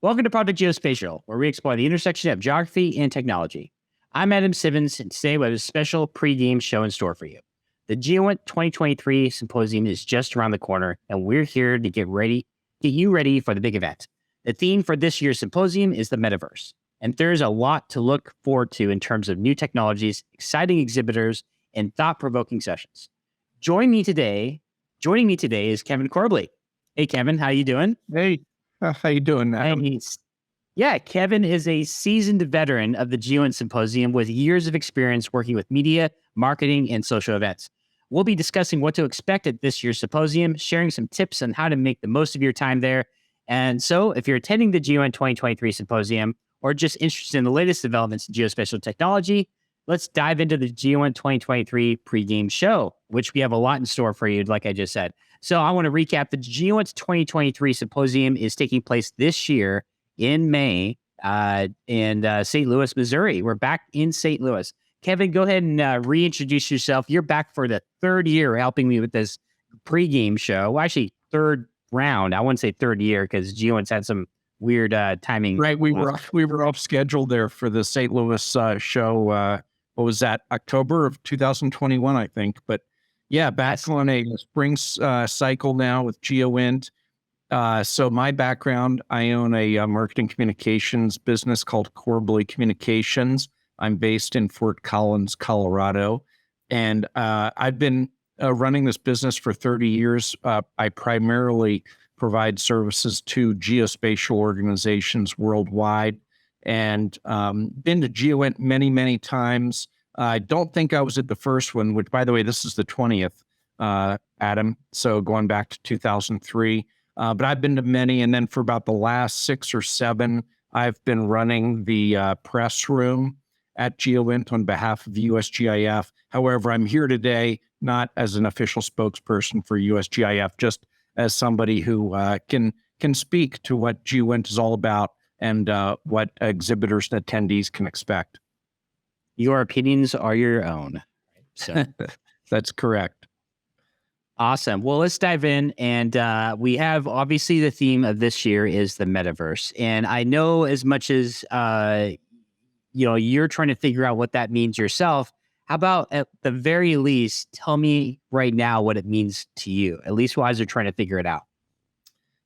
Welcome to Project Geospatial, where we explore the intersection of geography and technology. I'm Adam Simmons, and today we have a special pregame show in store for you. The GEOINT 2023 Symposium is just around the corner, and we're here to get you ready for the big event. The theme for this year's symposium is the Metaverse, and there's a lot to look forward to in terms of new technologies, exciting exhibitors, and thought-provoking sessions. Joining me today is Kevin Corbley. Hey, Kevin, how you doing? Hey, how you doing, Adam? Kevin is a seasoned veteran of the GEOINT Symposium with years of experience working with media, marketing, and social events. We'll be discussing what to expect at this year's symposium, sharing some tips on how to make the most of your time there. And so, if you're attending the GEOINT 2023 Symposium or just interested in the latest developments in geospatial technology, let's dive into the GEOINT 2023 pregame show, which we have a lot in store for you, like I just said. So I want to recap. The GEOINT 2023 Symposium is taking place this year in May in St. Louis, Missouri. We're back in St. Louis. Kevin, go ahead and reintroduce yourself. You're back for the third year helping me with this pregame show. Well, actually, third round. I wouldn't say third year because GEOINT's had some weird timing. Right, we were off schedule there for the St. Louis show. What was that? October of 2021, I think. But yeah, back on a spring cycle now with GEOINT. So my background, I own a marketing communications business called Corbley Communications. I'm based in Fort Collins, Colorado, and I've been running this business for 30 years. I primarily provide services to geospatial organizations worldwide, and been to GEOINT many, many times. I don't think I was at the first one, which, by the way, this is the 20th, Adam. So going back to 2003. But I've been to many, and then for about the last 6 or 7, I've been running the press room at GEOINT on behalf of USGIF. However, I'm here today not as an official spokesperson for USGIF, just as somebody who can speak to what GEOINT is all about and what exhibitors and attendees can expect. Your opinions are your own. So that's correct. Awesome. Well, let's dive in. And we have, obviously, the theme of this year is the Metaverse. And I know as much as, you're trying to figure out what that means yourself, how about at the very least, tell me right now what it means to you, at least while you're trying to figure it out.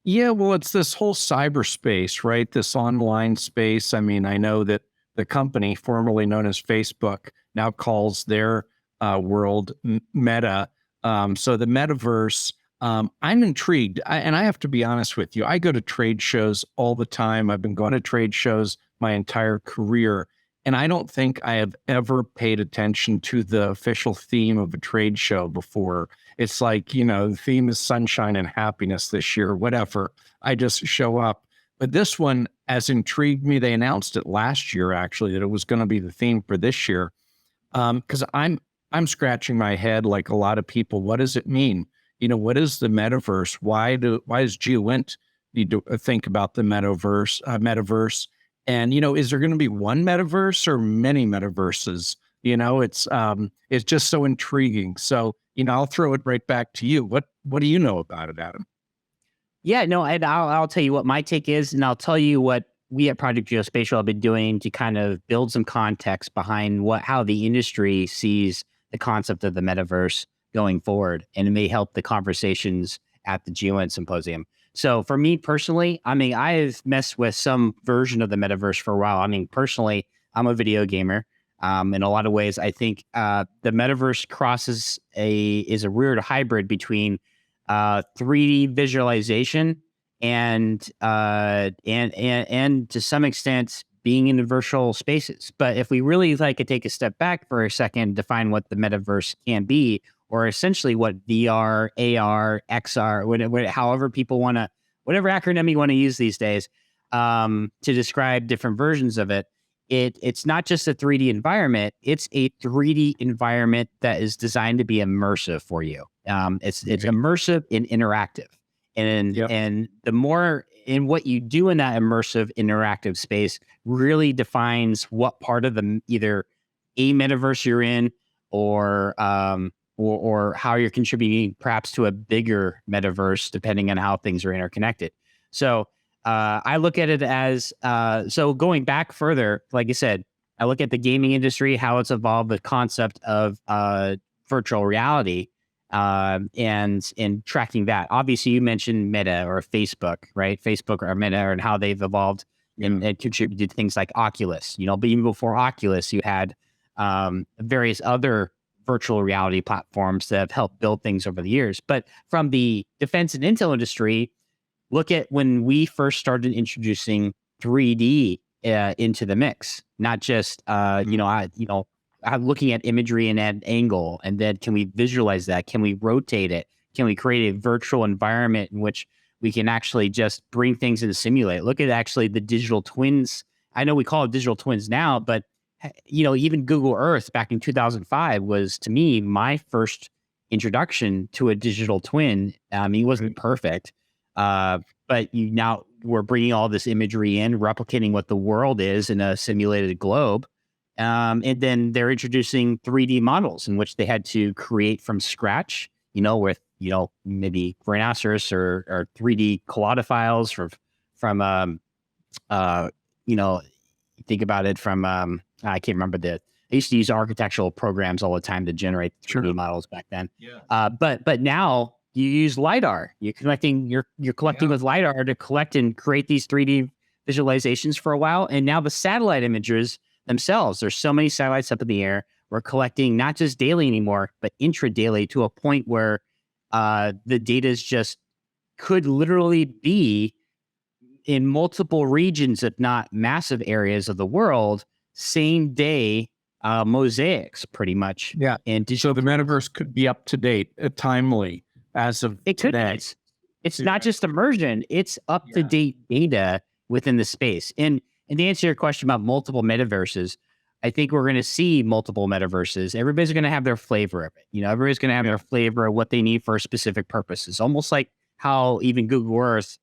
Yeah, well, it's this whole cyberspace, right? This online space. I mean, I know that the company formerly known as Facebook now calls their world Meta. So the Metaverse, I'm intrigued. And I have to be honest with you, I go to trade shows all the time. I've been going to trade shows my entire career. And I don't think I have ever paid attention to the official theme of a trade show before. It's like, the theme is sunshine and happiness this year, whatever. I just show up. But this one has intrigued me. They announced it last year, actually, that it was going to be the theme for this year. Because I'm scratching my head like a lot of people. What does it mean? What is the Metaverse? Why does GEOINT need to think about the Metaverse? And, is there going to be one Metaverse or many Metaverses? It's just so intriguing. So, I'll throw it right back to you. What do you know about it, Adam? Yeah, no, I'll tell you what my take is, and I'll tell you what we at Project Geospatial have been doing to kind of build some context behind how the industry sees the concept of the Metaverse going forward, and it may help the conversations at the GEOINT Symposium. So for me personally, I've messed with some version of the Metaverse for a while. Personally, I'm a video gamer. In a lot of ways, I think the Metaverse is a weird hybrid between 3D visualization and to some extent being in virtual spaces. But if we really could take a step back for a second, define what the Metaverse can be, or essentially what VR, AR, XR, however people want to, whatever acronym you want to use these days, to describe different versions of it. It's not just a 3D environment, it's a 3D environment that is designed to be immersive for you. It's immersive and interactive. And the more in what you do in that immersive interactive space really defines what part of either a metaverse you're in or how you're contributing perhaps to a bigger metaverse, depending on how things are interconnected. So I look at it as so going back further, like I said, I look at the gaming industry, how it's evolved, the concept of virtual reality, and tracking that. Obviously, you mentioned Meta or Facebook, right? Facebook or Meta, and how they've evolved and contributed to things like Oculus. But even before Oculus, you had various other virtual reality platforms that have helped build things over the years. But from the defense and intel industry, look at when we first started introducing 3D into the mix, not just I'm looking at imagery and at angle, and then can we visualize that? Can we rotate it? Can we create a virtual environment in which we can actually just bring things in to simulate? Look at actually the digital twins. I know we call it digital twins now, but even Google Earth back in 2005 was, to me, my first introduction to a digital twin. It wasn't perfect, but now we're bringing all this imagery in, replicating what the world is in a simulated globe. And then they're introducing 3D models in which they had to create from scratch, with, maybe rhinoceros or 3D collada files from think about it from, I can't remember I used to use architectural programs all the time to generate 3D models back then. Yeah. But now you use LiDAR. You're collecting with LiDAR to collect and create these 3D visualizations for a while. And now the satellite images themselves, there's so many satellites up in the air. We're collecting not just daily anymore, but intra-daily, to a point where the data is just could literally be in multiple regions, if not massive areas of the world, same day mosaics, pretty much. Yeah. And so the metaverse could be up to date, timely as of today. It's not just immersion; it's up to date data within the space. And to answer your question about multiple metaverses, I think we're going to see multiple metaverses. Everybody's going to have their flavor of it. Everybody's going to have their flavor of what they need for specific purposes. Almost like how even Google Earth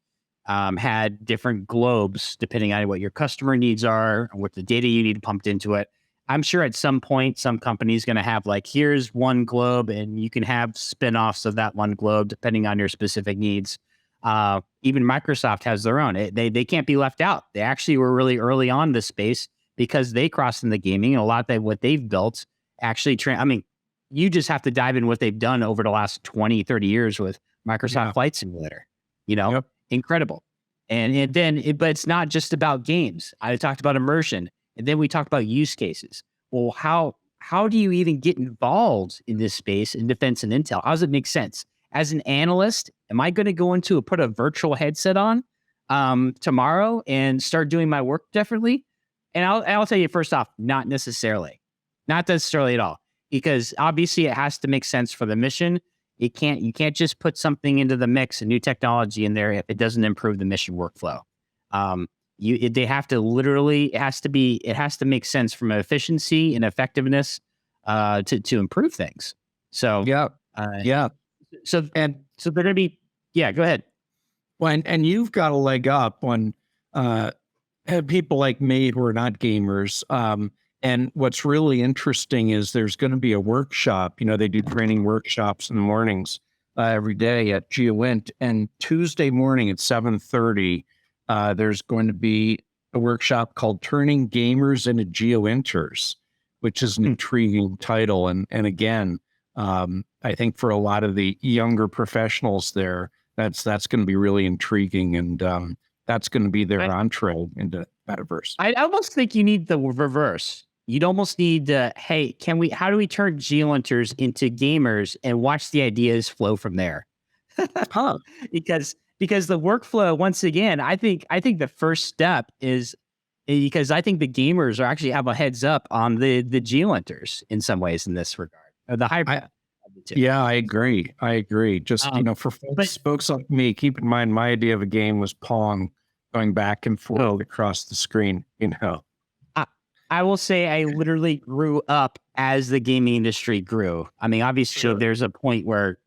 had different globes depending on what your customer needs are and what the data you need pumped into it. I'm sure at some point, some company's going to have here's one globe, and you can have spin-offs of that one globe depending on your specific needs. Even Microsoft has their own. They can't be left out. They actually were really early on this space because they crossed in the gaming, and a lot of what they've built actually, you just have to dive in what they've done over the last 20, 30 years with Microsoft Flight Simulator, incredible. And then, but it's not just about games. I talked about immersion, and then we talked about use cases. Well, how do you even get involved in this space in defense and intel? How does it make sense? As an analyst, am I going to go put a virtual headset on tomorrow and start doing my work differently? And I'll tell you first off, not necessarily at all, because obviously it has to make sense for the mission. You can't just put something into the mix, a new technology in there, if it doesn't improve the mission workflow. They have to literally, it has to make sense from an efficiency and effectiveness to improve things. So So they're going to be, go ahead. Well, and you've got a leg up on people like me who are not gamers. And what's really interesting is there's going to be a workshop. They do training workshops in the mornings every day at GEOINT. And Tuesday morning at 7:30, there's going to be a workshop called Turning Gamers into GeoInters, which is an intriguing title. And again, I think for a lot of the younger professionals there, that's going to be really intriguing, and that's going to be their entree into metaverse. I almost think you need the reverse. You'd almost need hey, how do we turn GeoInters into gamers and watch the ideas flow from there? Because the workflow, once again, I think the first step is, because I think the gamers actually have a heads up on the GeoInters in some ways in this regard. The hybrid. Yeah, I agree. Just, for folks like me, keep in mind, my idea of a game was Pong, going back and forth across the screen, I will say I literally grew up as the gaming industry grew. Obviously there's a point where,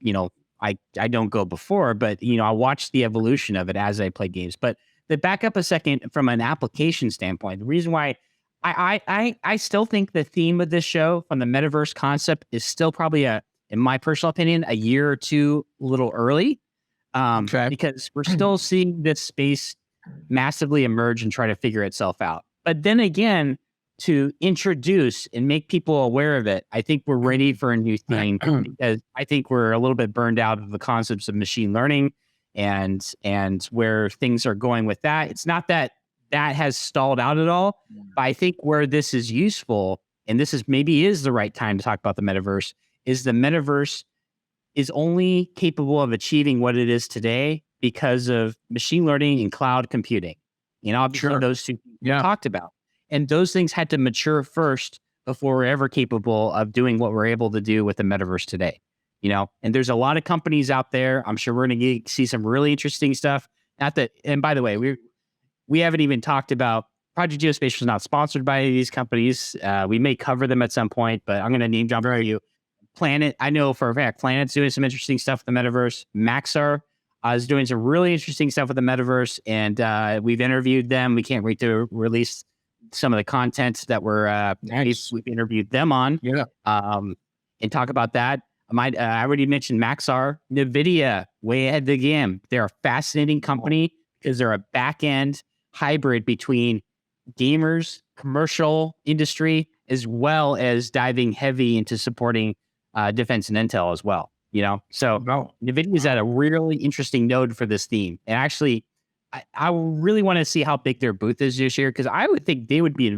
I don't go before, but, I watched the evolution of it as I played games. But to back up a second from an application standpoint, the reason why I still think the theme of this show from the metaverse concept is still probably in my personal opinion, a year or two a little early, because we're still seeing this space massively emerge and try to figure itself out. But then again, to introduce and make people aware of it, I think we're ready for a new thing because I think we're a little bit burned out of the concepts of machine learning and where things are going with that. It's not that that has stalled out at all, but I think where this is useful, and this is maybe is the right time to talk about the metaverse, is the metaverse is only capable of achieving what it is today because of machine learning and cloud computing. And obviously those two we talked about. And those things had to mature first before we're ever capable of doing what we're able to do with the metaverse today. And there's a lot of companies out there. I'm sure we're going to see some really interesting stuff. And by the way, we haven't even talked about Project Geospatial is not sponsored by any of these companies. We may cover them at some point, but I'm going to name drop for you. Planet, I know for a fact, Planet's doing some interesting stuff with the metaverse. Maxar is doing some really interesting stuff with the metaverse, and we've interviewed them. We can't wait to release some of the content that we've interviewed them on. And talk about that. I already mentioned Maxar, NVIDIA, way ahead of the game. They're a fascinating company because they're a back-end hybrid between gamers, commercial industry, as well as diving heavy into supporting defense and intel as well. So NVIDIA is at a really interesting node for this theme. And actually, I really want to see how big their booth is this year, because I would think they would be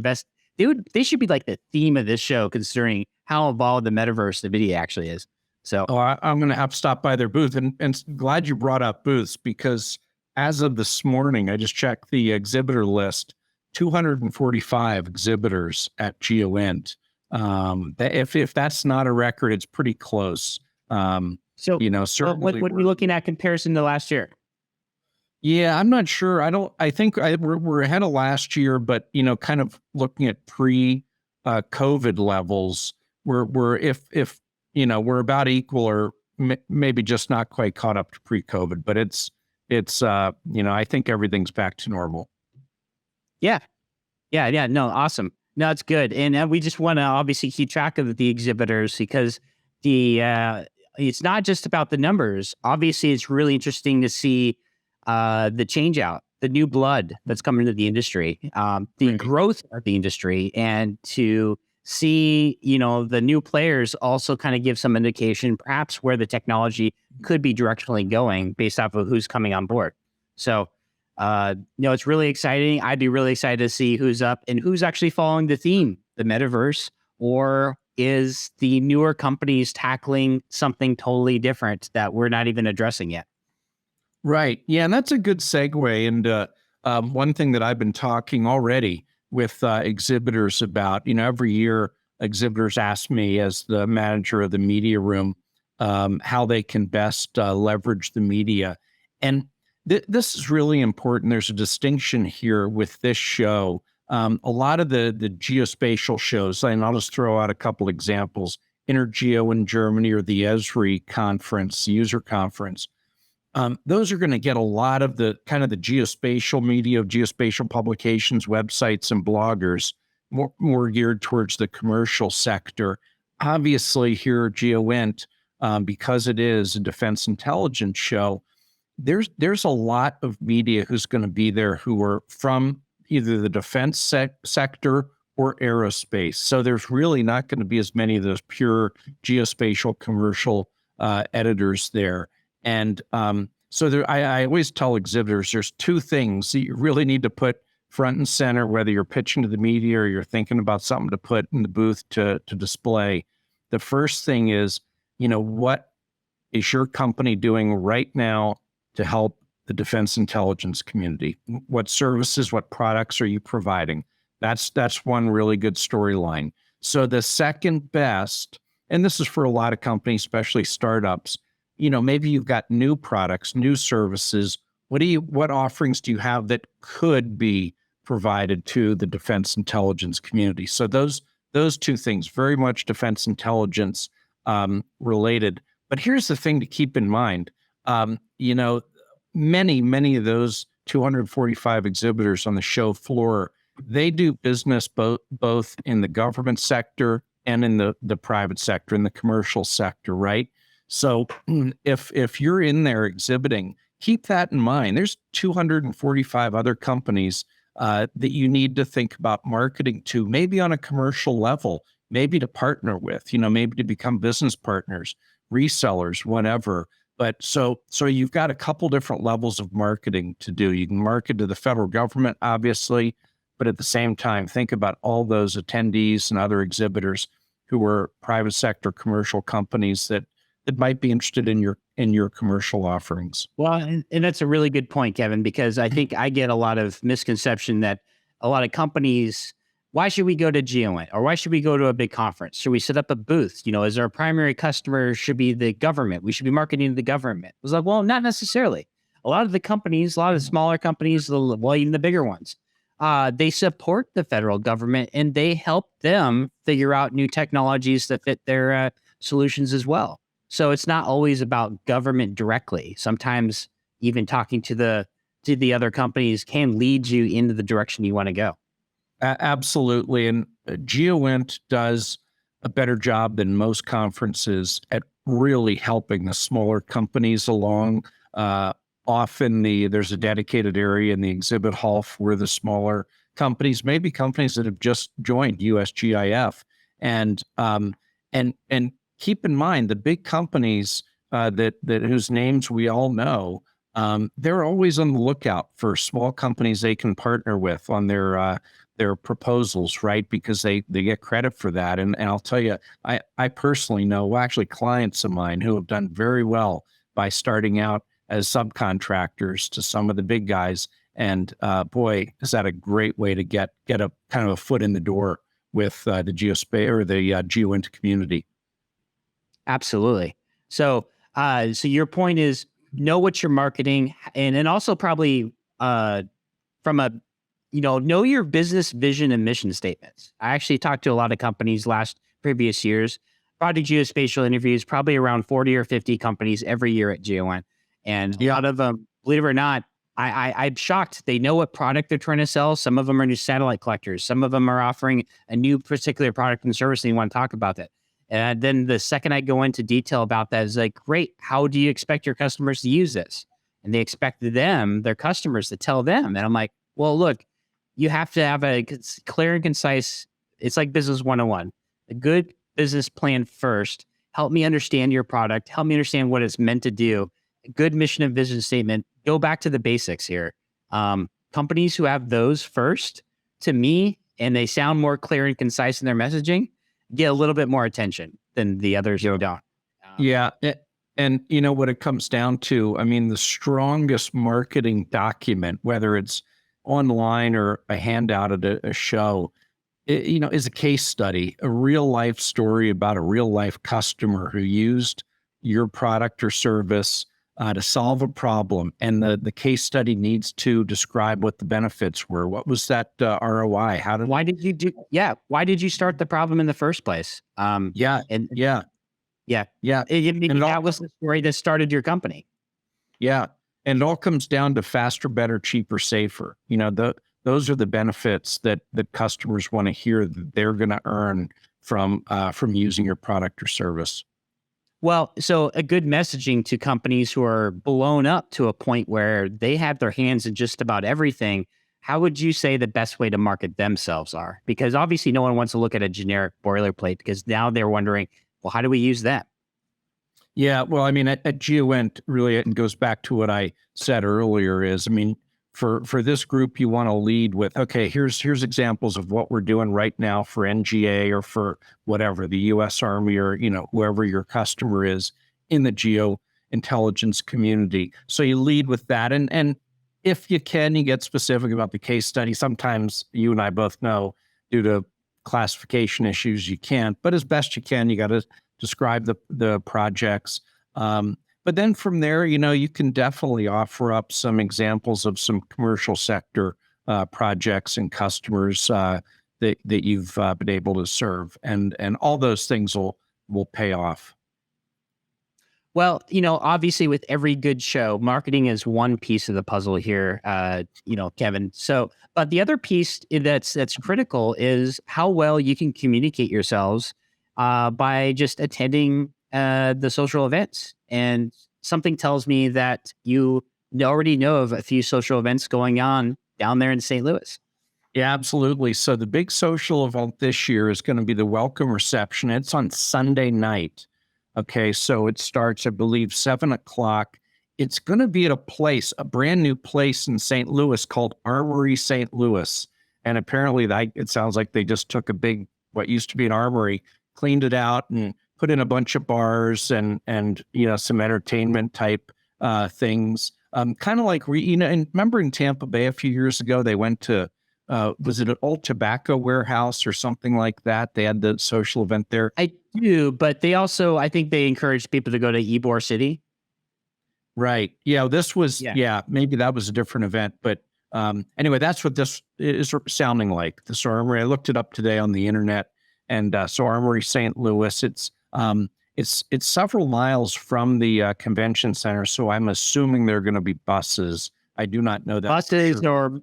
they should be like the theme of this show, considering how involved the metaverse NVIDIA actually is. So I'm going to have to stop by their booth, and glad you brought up booths, because as of this morning, I just checked the exhibitor list, 245 exhibitors at GEOINT. If that's not a record, it's pretty close. Certainly what are we looking at comparison to last year? Yeah, I'm not sure. I think we're ahead of last year, but kind of looking at pre-COVID levels, we're we're about equal, or maybe just not quite caught up to pre-COVID, but it's I think everything's back to normal. Yeah. No, awesome. No, it's good. And we just want to obviously keep track of the exhibitors, because it's not just about the numbers. Obviously, it's really interesting to see the change out, the new blood that's coming into the industry, the growth of the industry, and to see, the new players also kind of give some indication, perhaps where the technology could be directionally going based off of who's coming on board. So, it's really exciting. I'd be really excited to see who's up and who's actually following the theme, the metaverse, or is the newer companies tackling something totally different that we're not even addressing yet. Right. Yeah. And that's a good segue. And one thing that I've been talking already with exhibitors about, every year exhibitors ask me, as the manager of the media room, how they can best leverage the media. And this is really important. There's a distinction here with this show. A lot of the geospatial shows, and I'll just throw out a couple examples, InterGeo in Germany, or the Esri conference, user conference. Those are going to get a lot of the kind of the geospatial media, geospatial publications, websites, and bloggers, more geared towards the commercial sector. Obviously, here at GEOINT, because it is a defense intelligence show, there's a lot of media who's going to be there who are from either the defense sector or aerospace. So there's really not going to be as many of those pure geospatial commercial editors there. And so I always tell exhibitors, there's two things that you really need to put front and center, whether you're pitching to the media or you're thinking about something to put in the booth to display. The first thing is, what is your company doing right now to help the defense intelligence community? What services, what products are you providing? That's one really good storyline. So the second best, and this is for a lot of companies, especially startups, maybe you've got new products, new services. What offerings do you have that could be provided to the defense intelligence community? So those two things, very much defense intelligence related. But here's the thing to keep in mind. Many of those 245 exhibitors on the show floor, they do business both in the government sector and in the private sector, in the commercial sector, right? So if you're in there exhibiting, keep that in mind. There's 245 other companies that you need to think about marketing to, maybe on a commercial level, maybe to partner with, maybe to become business partners, resellers, whatever. But so you've got a couple different levels of marketing to do. You can market to the federal government, obviously, but at the same time, think about all those attendees and other exhibitors who are private sector commercial companies that might be interested in your commercial offerings. Well, and that's a really good point, Kevin, because I think I get a lot of misconception that a lot of companies, why should we go to GEOINT, or why should we go to a big conference? Should we set up a booth? As our primary customer should be the government. We should be marketing to the government. It was like, well, not necessarily. A lot of the companies, a lot of the smaller companies, even the bigger ones, they support the federal government and they help them figure out new technologies that fit their solutions as well. So it's not always about government directly. Sometimes even talking to the other companies can lead you into the direction you want to go. Absolutely. And GEOINT does a better job than most conferences at really helping the smaller companies along. Often there's a dedicated area in the exhibit hall for the smaller companies, maybe companies that have just joined USGIF. And keep in mind, the big companies that whose names we all know, they're always on the lookout for small companies they can partner with on their proposals, right? Because they get credit for that. And I'll tell you, I personally know actually clients of mine who have done very well by starting out as subcontractors to some of the big guys. And boy, is that a great way to get a kind of a foot in the door with the Geospatial or the GEOINT community. Absolutely. So your point is know what you're marketing, and also probably from a know your business vision and mission statements. I actually talked to a lot of companies previous years. Project Geospatial interviews probably around 40 or 50 companies every year at GEOINT, and a lot of them, believe it or not, I'm shocked. They know what product they're trying to sell. Some of them are new satellite collectors. Some of them are offering a new particular product and service, and you want to talk about that. And then the second I go into detail about that is like, great, how do you expect your customers to use this? And they expect their customers to tell them. And I'm like, well, look, you have to have a clear and concise, it's like business 101, a good business plan first. Help me understand your product. Help me understand what it's meant to do. A good mission and vision statement. Go back to the basics here. Companies who have those first, to me, and they sound more clear and concise in their messaging, get a little bit more attention than the others who don't. Yeah. And what it comes down to, I mean, the strongest marketing document, whether it's online or a handout at a show, is a case study, a real life story about a real life customer who used your product or service to solve a problem. And the case study needs to describe what the benefits were. What was that ROI? Why did you start the problem in the first place? That was the story that started your company. Yeah. And it all comes down to faster, better, cheaper, safer. Those are the benefits that customers want to hear that they're going to earn from using your product or service. Well, so a good messaging to companies who are blown up to a point where they have their hands in just about everything. How would you say the best way to market themselves are? Because obviously no one wants to look at a generic boilerplate, because now they're wondering, well, how do we use that? Yeah, well, I mean, at GEOINT, really, it goes back to what I said earlier is, I mean, for this group, you want to lead with, okay, here's examples of what we're doing right now for NGA or for whatever, the U.S. Army or, whoever your customer is in the geo intelligence community. So you lead with that. And if you can, you get specific about the case study. Sometimes you and I both know due to classification issues, you can't, but as best you can, you got to describe the projects. But then from there, you can definitely offer up some examples of some commercial sector projects and customers that you've been able to serve, and all those things will pay off. Well, obviously with every good show, marketing is one piece of the puzzle here, Kevin. So, but the other piece that's critical is how well you can communicate yourselves by just attending the social events. And something tells me that you already know of a few social events going on down there in St. Louis. Yeah, absolutely. So the big social event this year is going to be the welcome reception. It's on Sunday night. Okay, so it starts, I believe, 7 o'clock. It's going to be at a brand new place in St. Louis called Armory St. Louis. And apparently it sounds like they just took what used to be an armory, cleaned it out and put in a bunch of bars and some entertainment type things. Kind of like, and remember in Tampa Bay a few years ago, they went to, was it an old tobacco warehouse or something like that? They had the social event there. I do, but they also, I think they encouraged people to go to Ybor City. Right. Yeah. Maybe that was a different event, but anyway, that's what this is sounding like. This Armory, I looked it up today on the internet, and so Armory St. Louis, it's several miles from the convention center, so I'm assuming there are going to be buses. I do not know that. Buses, or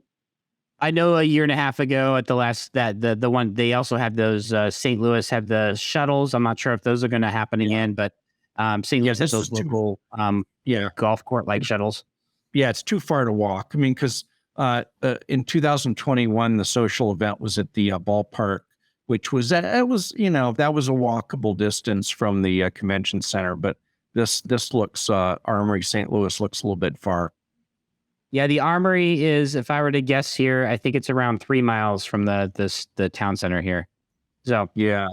I know a year and a half ago at the last, the one, they also have those, St. Louis have the shuttles. I'm not sure if those are going to happen again, but St. Louis has those local golf court like shuttles. Yeah, it's too far to walk. I mean, because in 2021, the social event was at the ballpark, which was that was a walkable distance from the convention center. But this looks Armory St. Louis looks a little bit far. Yeah, the Armory is, if I were to guess here, I think it's around 3 miles from the town center here. So yeah,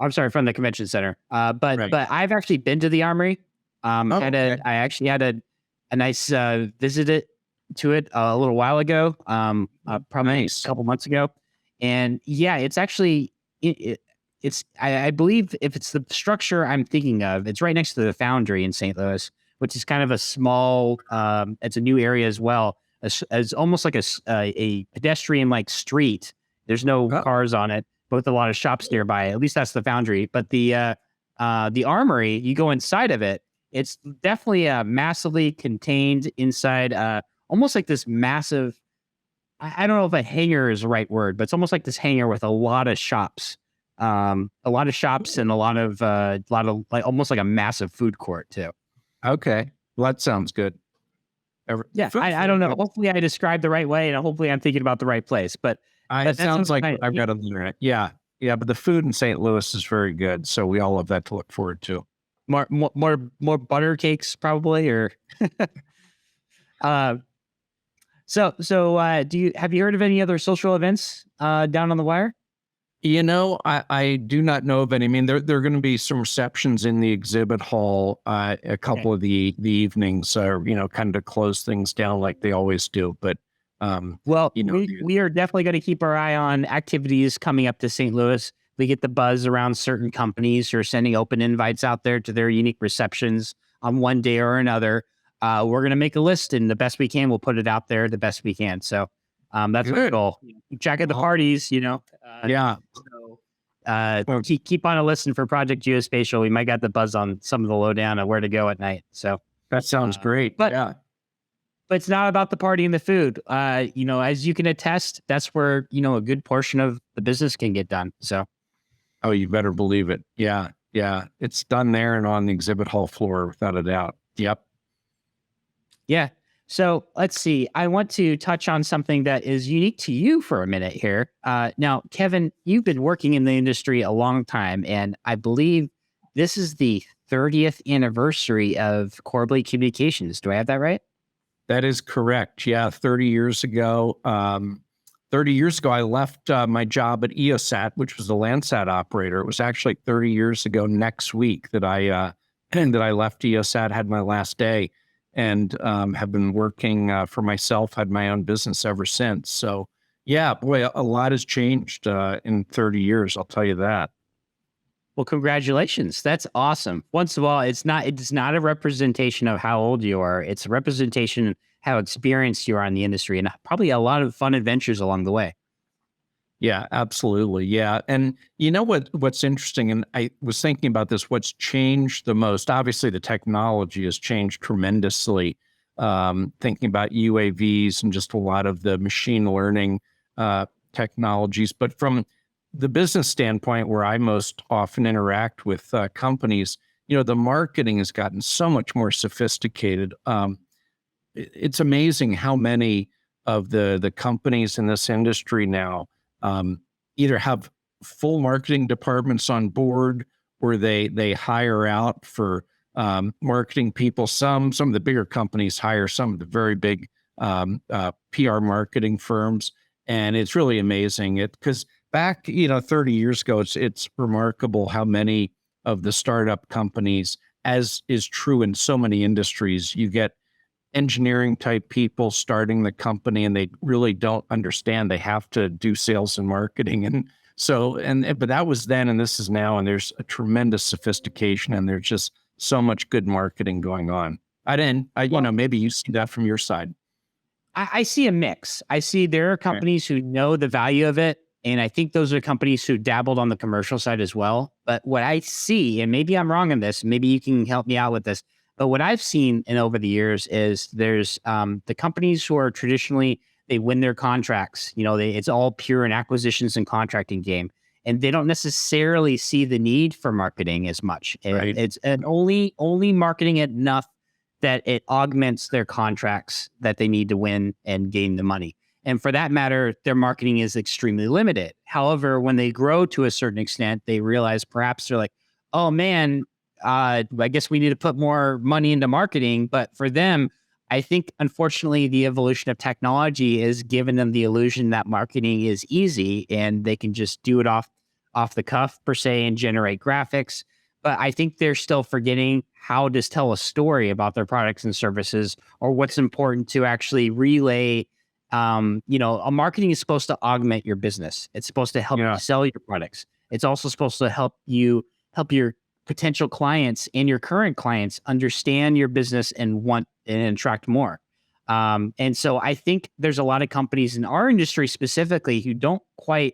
I'm sorry, from the convention center. But right. I've actually been to the Armory. Okay. I actually had a nice visit to it a little while ago, probably a couple months ago. And yeah, it's actually, I believe if it's the structure I'm thinking of, it's right next to the Foundry in St. Louis, which is kind of a small, it's a new area as well. It's almost like a pedestrian like street. There's no cars on it, but with a lot of shops nearby. At least that's the Foundry. But the Armory, you go inside of it, it's definitely massively contained inside, almost like this massive, I don't know if a hangar is the right word, but it's almost like this hangar with a lot of shops. And a lot of like almost like a massive food court too. Okay. Well, that sounds good. I don't know. Hopefully I described the right way, and hopefully I'm thinking about the right place, but it sounds like I've got on the internet. Yeah. Yeah. But the food in St. Louis is very good. So we all have that to look forward to. More butter cakes probably, or, so have you heard of any other social events, down on the wire? I do not know of any. I mean, there are going to be some receptions in the exhibit hall, a couple of the evenings, kind of to close things down like they always do. But, we are definitely going to keep our eye on activities coming up to St. Louis. We get the buzz around certain companies who are sending open invites out there to their unique receptions on one day or another. We're going to make a list, and the best we can, we'll put it out there the best we can. So, that's our goal. Keep track of the parties, yeah. So, keep on a listen for Project Geospatial. We might got the buzz on some of the lowdown of where to go at night. So that sounds great. But it's not about the party and the food. As you can attest, that's where, a good portion of the business can get done. So. Oh, you better believe it. Yeah. Yeah. It's done there and on the exhibit hall floor without a doubt. Yep. Yeah. So let's see. I want to touch on something that is unique to you for a minute here. Now, Kevin, you've been working in the industry a long time, and I believe this is the 30th anniversary of Corbley Communications. Do I have that right? That is correct. Yeah. 30 years ago, I left my job at EOSat, which was the Landsat operator. It was actually 30 years ago next week that I left EOSat, had my last day, and have been working for myself, had my own business ever since. So yeah, boy, a lot has changed in 30 years. I'll tell you that. Well, congratulations. That's awesome. Once of all, it's not a representation of how old you are. It's a representation of how experienced you are in the industry, and probably a lot of fun adventures along the way. Yeah, absolutely. Yeah. And you know what's interesting, and I was thinking about this, what's changed the most, obviously the technology has changed tremendously. Thinking about UAVs and just a lot of the machine learning technologies. But from the business standpoint, where I most often interact with companies, the marketing has gotten so much more sophisticated. it's amazing how many of the companies in this industry now either have full marketing departments on board, or they hire out for marketing people. Some of the bigger companies hire some of the very big PR marketing firms, and it's really amazing. Because back 30 years ago, it's remarkable how many of the startup companies, as is true in so many industries, you get engineering type people starting the company and they really don't understand they have to do sales and marketing. And so, but that was then, and this is now, and there's a tremendous sophistication, and there's just so much good marketing going on. Maybe you see that from your side. I see a mix. I see there are companies who know the value of it. And I think those are companies who dabbled on the commercial side as well. But what I see, and maybe I'm wrong on this, maybe you can help me out with this, but what I've seen over the years is there's the companies who are traditionally, they win their contracts. It's all pure an acquisitions and contracting game. And they don't necessarily see the need for marketing as much. Right. It's only marketing it enough that it augments their contracts that they need to win and gain the money. And for that matter, their marketing is extremely limited. However, when they grow to a certain extent, they realize perhaps they're like, oh man, I guess we need to put more money into marketing. But for them, I think, unfortunately, the evolution of technology has given them the illusion that marketing is easy and they can just do it off the cuff, per se, and generate graphics. But I think they're still forgetting how to tell a story about their products and services, or what's important to actually relay. A marketing is supposed to augment your business. It's supposed to help you sell your products. It's also supposed to help your potential clients and your current clients understand your business and want and attract more. And so I think there's a lot of companies in our industry specifically who don't quite,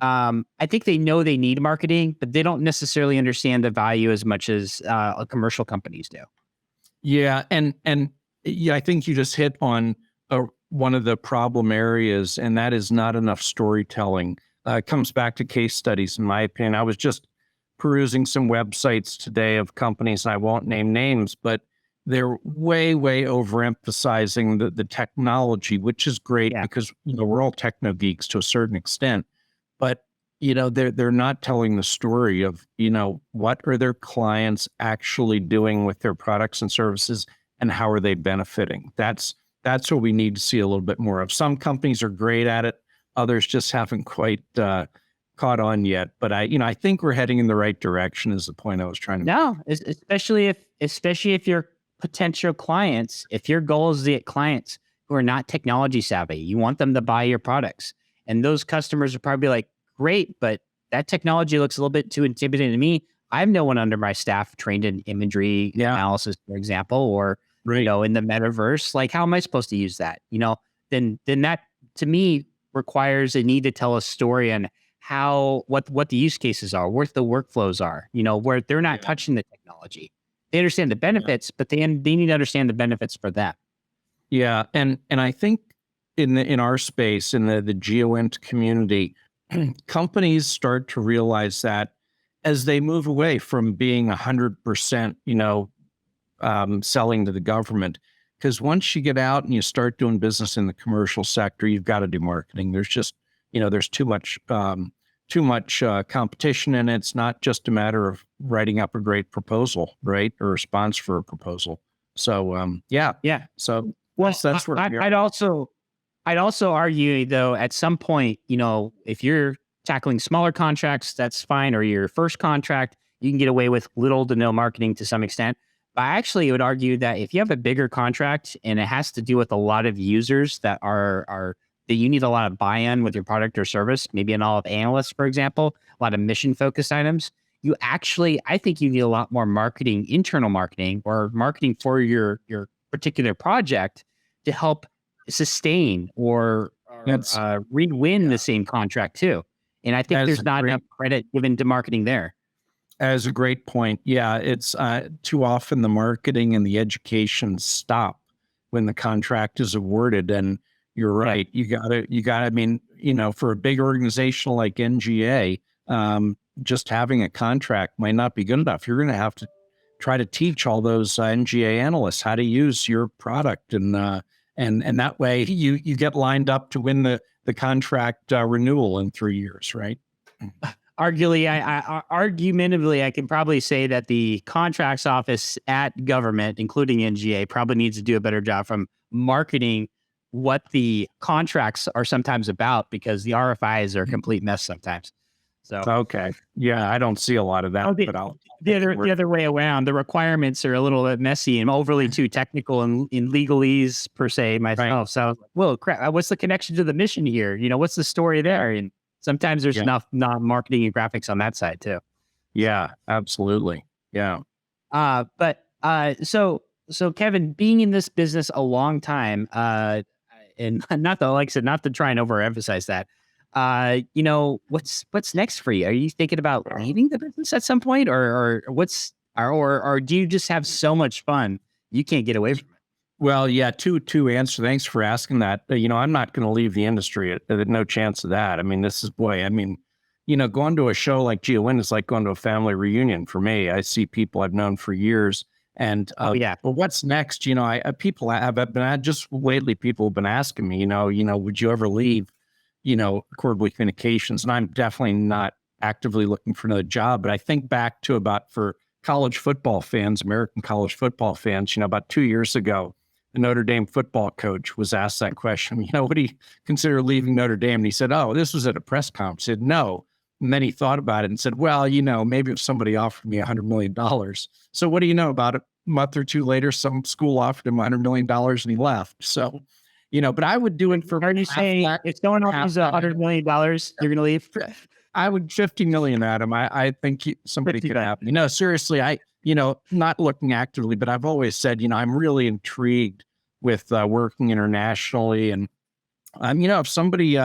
I think they know they need marketing, but they don't necessarily understand the value as much as commercial companies do. Yeah. And I think you just hit on one of the problem areas, and that is not enough storytelling. It comes back to case studies, in my opinion. I was just perusing some websites today of companies, and I won't name names, but they're way, way overemphasizing the technology, which is great because we're all techno geeks to a certain extent. But they're not telling the story of what are their clients actually doing with their products and services, and how are they benefiting. That's what we need to see a little bit more of. Some companies are great at it. Others just haven't quite caught on yet. But I think we're heading in the right direction is the point I was trying to make. No, especially if your potential clients, if your goal is to get clients who are not technology savvy, you want them to buy your products. And those customers are probably like, great, but that technology looks a little bit too intimidating to me. I have no one under my staff trained in imagery analysis, for example, or in the metaverse. Like, how am I supposed to use that? Then that to me requires a need to tell a story on what the use cases are, what the workflows are. Where they're not touching the technology. They understand the benefits, but they need to understand the benefits for them. Yeah, and I think in our space, in the GEOINT community, companies start to realize that as they move away from being 100%, selling to the government, because once you get out and you start doing business in the commercial sector, you've got to do marketing. There's just, there's too much competition, and it's not just a matter of writing up a great proposal, right, or a response for a proposal. So, yeah. So, that's where we are. I'd also argue, though, at some point, if you're tackling smaller contracts, that's fine, or your first contract, you can get away with little to no marketing to some extent. But I actually would argue that if you have a bigger contract and it has to do with a lot of users that that you need a lot of buy-in with your product or service, maybe an all of analysts, for example, a lot of mission-focused items, I think you need a lot more marketing, internal marketing, or marketing for your particular project to help sustain or re-win the same contract too. And I think there's not enough credit given to marketing there. As a great point. Yeah, it's too often the marketing and the education stop when the contract is awarded. And you're right. You gotta, I mean, for a big organization like NGA, just having a contract might not be good enough. You're going to have to try to teach all those NGA analysts how to use your product, and that way you get lined up to win the contract renewal in 3 years, right? Argumentatively, I can probably say that the contracts office at government, including NGA, probably needs to do a better job from marketing what the contracts are sometimes about, because the RFIs are a complete mess sometimes. So okay, yeah, I don't see a lot of that, but the other way around. The requirements are a little bit messy and overly too technical in legalese per se myself. Right. So, well, crap, what's the connection to the mission here? What's the story there? And sometimes there's enough marketing and graphics on that side too. Yeah, absolutely. Yeah. So Kevin, being in this business a long time, and not to try and overemphasize that, what's next for you? Are you thinking about leaving the business at some point, or do you just have so much fun you can't get away from it? Well, yeah, two answers. Thanks for asking that. I'm not going to leave the industry. No chance of that. I mean, going to a show like GEOINT is like going to a family reunion for me. I see people I've known for years. And well, what's next? People have been just lately. People have been asking me, would you ever leave, Corbley Communications? And I'm definitely not actively looking for another job. But I think back to for college football fans, American college football fans, about 2 years ago, the Notre Dame football coach was asked that question. What do you consider leaving Notre Dame? And he said, "Oh, this was at a press conference." He said, "No." And then he thought about it and said, "Well, maybe if somebody offered me $100 million. So what do you know about it? A month or two later, some school offered him $100 million and he left. So, but I would do it for. Are you saying if someone offers $100 million, you're going to leave? I would 50 million at him. I think somebody could happen. Seriously, not looking actively, but I've always said, I'm really intrigued with working internationally. And, if somebody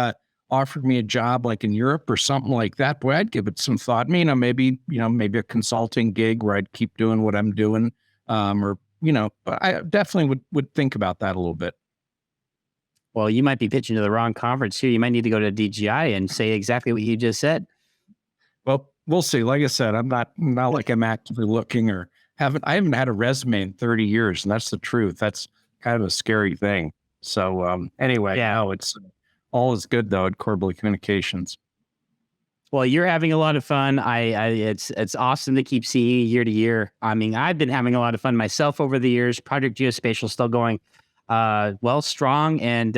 offered me a job like in Europe or something like that, boy, I'd give it some thought. Maybe a consulting gig where I'd keep doing what I'm doing. But I definitely would think about that a little bit. Well, you might be pitching to the wrong conference here. You might need to go to DGI and say exactly what you just said. Well, we'll see. Like I said, I'm not like I'm actively looking I haven't had a resume in 30 years, and that's the truth. That's kind of a scary thing. So anyway, it's all is good though at Corbley Communications. Well, you're having a lot of fun. It's awesome to keep seeing you year to year. I mean, I've been having a lot of fun myself over the years. Project Geospatial still going strong, and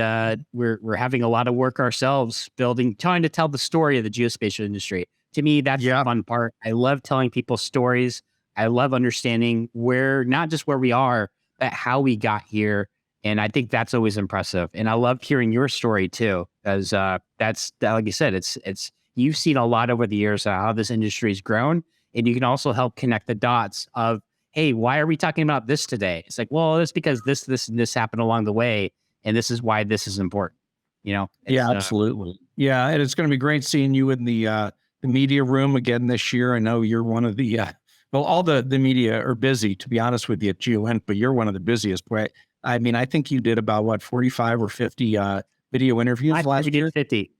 we're having a lot of work ourselves trying to tell the story of the geospatial industry. To me, that's the fun part. I love telling people stories. I love understanding not just where we are, but how we got here. And I think that's always impressive. And I love hearing your story too, because that's, like you said, it's you've seen a lot over the years how this industry has grown, and you can also help connect the dots of, hey, why are we talking about this today? It's like, well, it's because this and this happened along the way, and this is why this is important. Yeah, absolutely. Yeah, and it's going to be great seeing you in the media room again this year. I know you're one of the all the media are busy, to be honest with you, at GEOINT, but you're one of the busiest. I mean, I think you did about 45 or 50 video interviews last year. 50.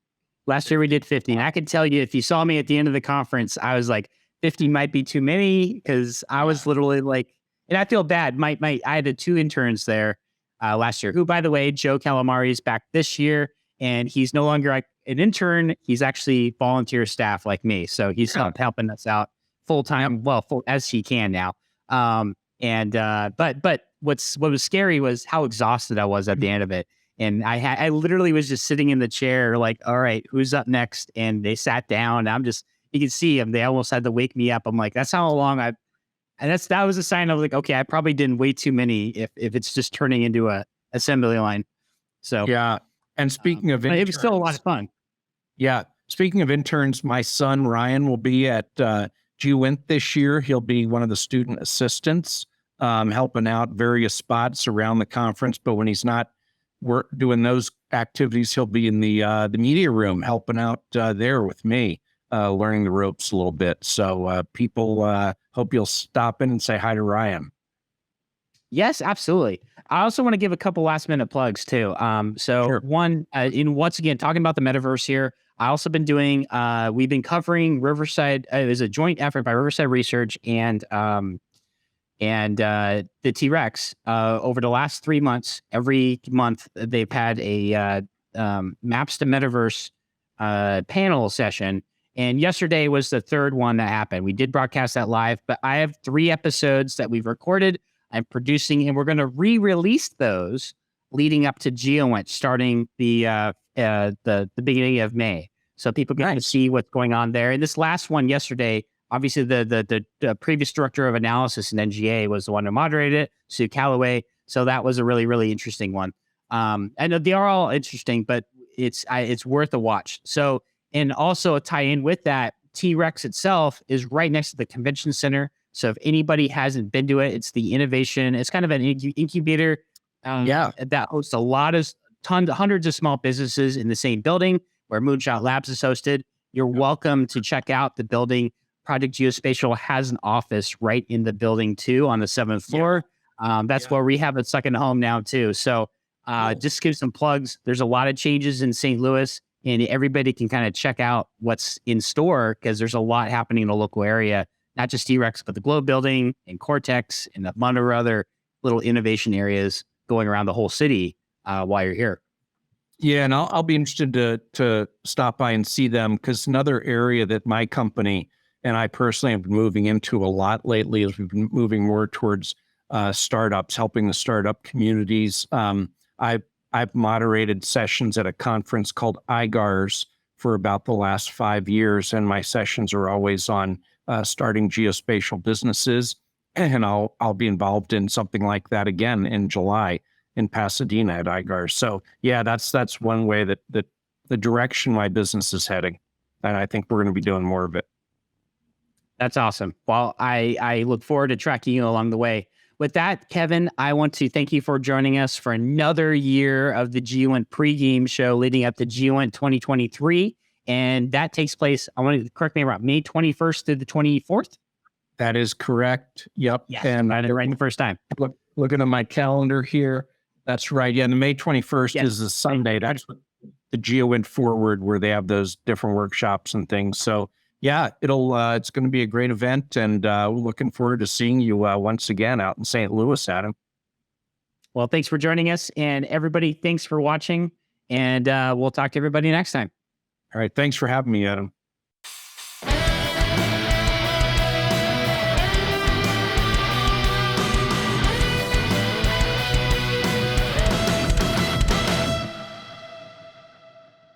Last year we did 50. And I can tell you, if you saw me at the end of the conference, I was like, 50 might be too many, because I was literally like, and I feel bad. I had 2 interns there last year, who, by the way, Joe Calamari is back this year, and he's no longer an intern. He's actually volunteer staff like me. So he's helping us out full time, as he can now. But what was scary was how exhausted I was at the end of it. And I literally was just sitting in the chair, like, all right, who's up next? And they sat down. You can see them. They almost had to wake me up. I'm like, that's how long and that was a sign of like, okay, I probably didn't way too many if it's just turning into a assembly line. So yeah. And speaking of interns, it was still a lot of fun. Yeah. Speaking of interns, my son Ryan will be at GEOINT this year. He'll be one of the student assistants, helping out various spots around the conference. But when he's not doing those activities, he'll be in the media room helping out there with me, learning the ropes a little bit. So people hope you'll stop in and say hi to Ryan. Yes, absolutely. I also want to give a couple last minute plugs too. Sure. One, once again, talking about the metaverse here, I also been doing, we've been covering Riverside. It was a joint effort by Riverside Research and And the T-Rex, over the last 3 months, every month they've had a Maps to Metaverse panel session. And yesterday was the third one that happened. We did broadcast that live, but I have 3 episodes that we've recorded. I'm producing, and we're going to re-release those leading up to GEOINT starting the beginning of May. So people get to see what's going on there. And this last one yesterday, obviously the previous director of analysis in NGA was the one who moderated it, Sue Calloway. So that was a really, really interesting one. I know they are all interesting, but it's worth a watch. So, and also a tie-in with that, T-Rex itself is right next to the convention center. So if anybody hasn't been to it, it's the innovation. It's kind of an incubator that hosts a lot of hundreds of small businesses in the same building where Moonshot Labs is hosted. You're welcome to check out the building. Project Geospatial has an office right in the building too, on the 7th floor. That's where we have a second home now too. So just give some plugs. There's a lot of changes in St. Louis, and everybody can kind of check out what's in store because there's a lot happening in the local area, not just T-Rex, but the Globe Building and Cortex and a bunch of other little innovation areas going around the whole city while you're here. Yeah, and I'll be interested to stop by and see them, because another area that my company and I personally have been moving into a lot lately is we've been moving more towards startups, helping the startup communities. I've moderated sessions at a conference called IGARS for about the last 5 years, and my sessions are always on starting geospatial businesses. And I'll be involved in something like that again in July in Pasadena at IGARS. So yeah, that's one way that the direction my business is heading, and I think we're going to be doing more of it. That's awesome. Well, I look forward to tracking you along the way. With that, Kevin, I want to thank you for joining us for another year of the GEOINT Pregame Show leading up to GEOINT 2023. And that takes place, I want to correct me around May 21st through the 24th. That is correct. Yep. Yes, and I did it right the first time. Looking at my calendar here. That's right. Yeah, the May 21st is the Sunday. That's the GEOINT Forward, where they have those different workshops and things. So yeah, it's going to be a great event, and we're looking forward to seeing you once again out in St. Louis, Adam. Well, thanks for joining us, and everybody, thanks for watching, and we'll talk to everybody next time. All right. Thanks for having me, Adam.